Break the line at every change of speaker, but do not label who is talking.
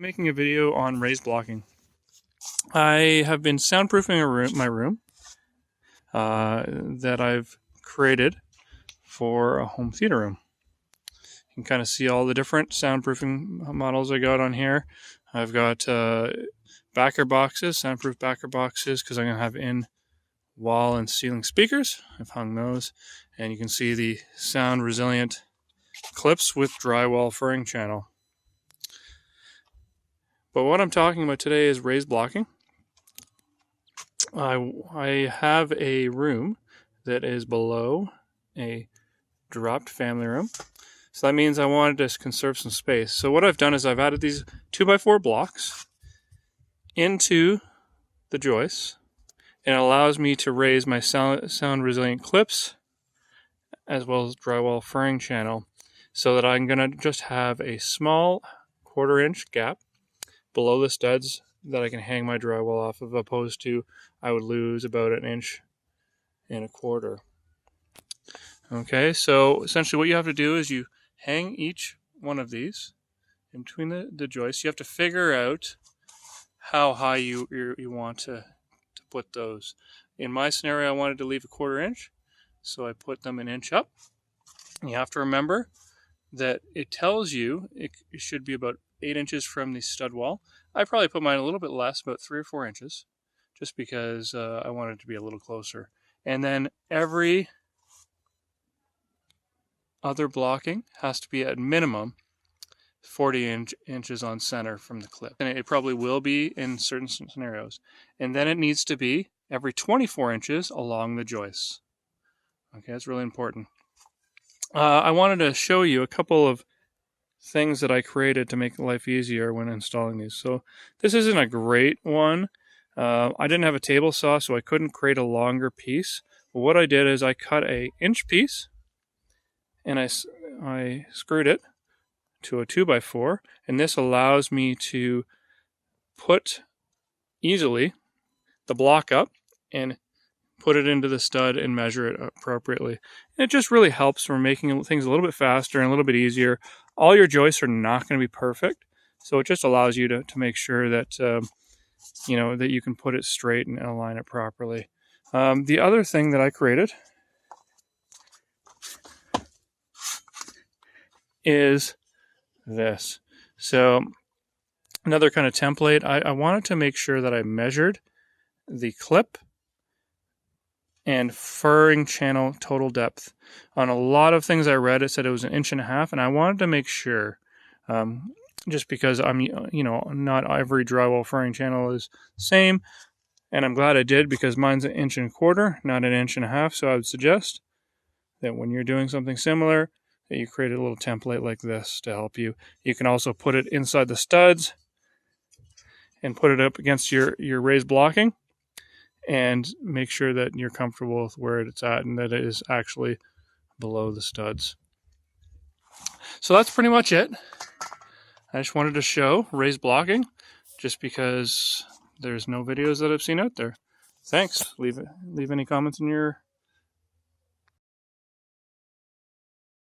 Making a video on raised blocking. I have been soundproofing my room that I've created for a home theater room. You can kind of see all the different soundproofing models I got on here. I've got backer boxes, soundproof backer boxes, because I'm going to have in wall and ceiling speakers. I've hung those, and you can see the sound resilient clips with drywall furring channel. But what I'm talking about today is raised blocking. I have a room that is below a dropped family room. So that means I wanted to conserve some space. So what I've done is I've added these 2x4 blocks into the joists, and it allows me to raise my sound resilient clips as well as drywall furring channel, so that I'm going to just have a small 1/4 inch gap below the studs that I can hang my drywall off of, opposed to I would lose about 1.25 inches. Okay, so essentially what you have to do is you hang each one of these in between the joists. You have to figure out how high you want to put those. In my scenario, I wanted to leave a 1/4 inch, so I put them 1 inch up. And you have to remember that it tells you it should be about 8 inches from the stud wall. I probably put mine a little bit less, about 3 or 4 inches, just because I wanted it to be a little closer. And then every other blocking has to be at minimum 40 inches on center from the clip. And it probably will be in certain scenarios. And then it needs to be every 24 inches along the joists. Okay, that's really important. I wanted to show you a couple of things that I created to make life easier when installing these. So this isn't a great one. I didn't have a table saw, so I couldn't create a longer piece. But what I did is I cut a inch piece, and I screwed it to a 2x4, and this allows me to put easily the block up and put it into the stud and measure it appropriately. And it just really helps for making things a little bit faster and a little bit easier. All your joists are not going to be perfect, so it just allows you to make sure that that you can put it straight and align it properly. The other thing that I created is this. So another kind of template. I wanted to make sure that I measured the clip and furring channel total depth. On a lot of things I read, it said it was 1.5 inches, and I wanted to make sure, just because not every drywall furring channel is the same, and I'm glad I did, because mine's 1.25 inches, not 1.5 inches. So I would suggest that when you're doing something similar, that you create a little template like this to help you. You can also put it inside the studs and put it up against your raised blocking, and make sure that you're comfortable with where it's at and that it is actually below the studs. So that's pretty much it. I just wanted to show raised blocking, just because there's no videos that I've seen out there. Thanks. Leave any comments in your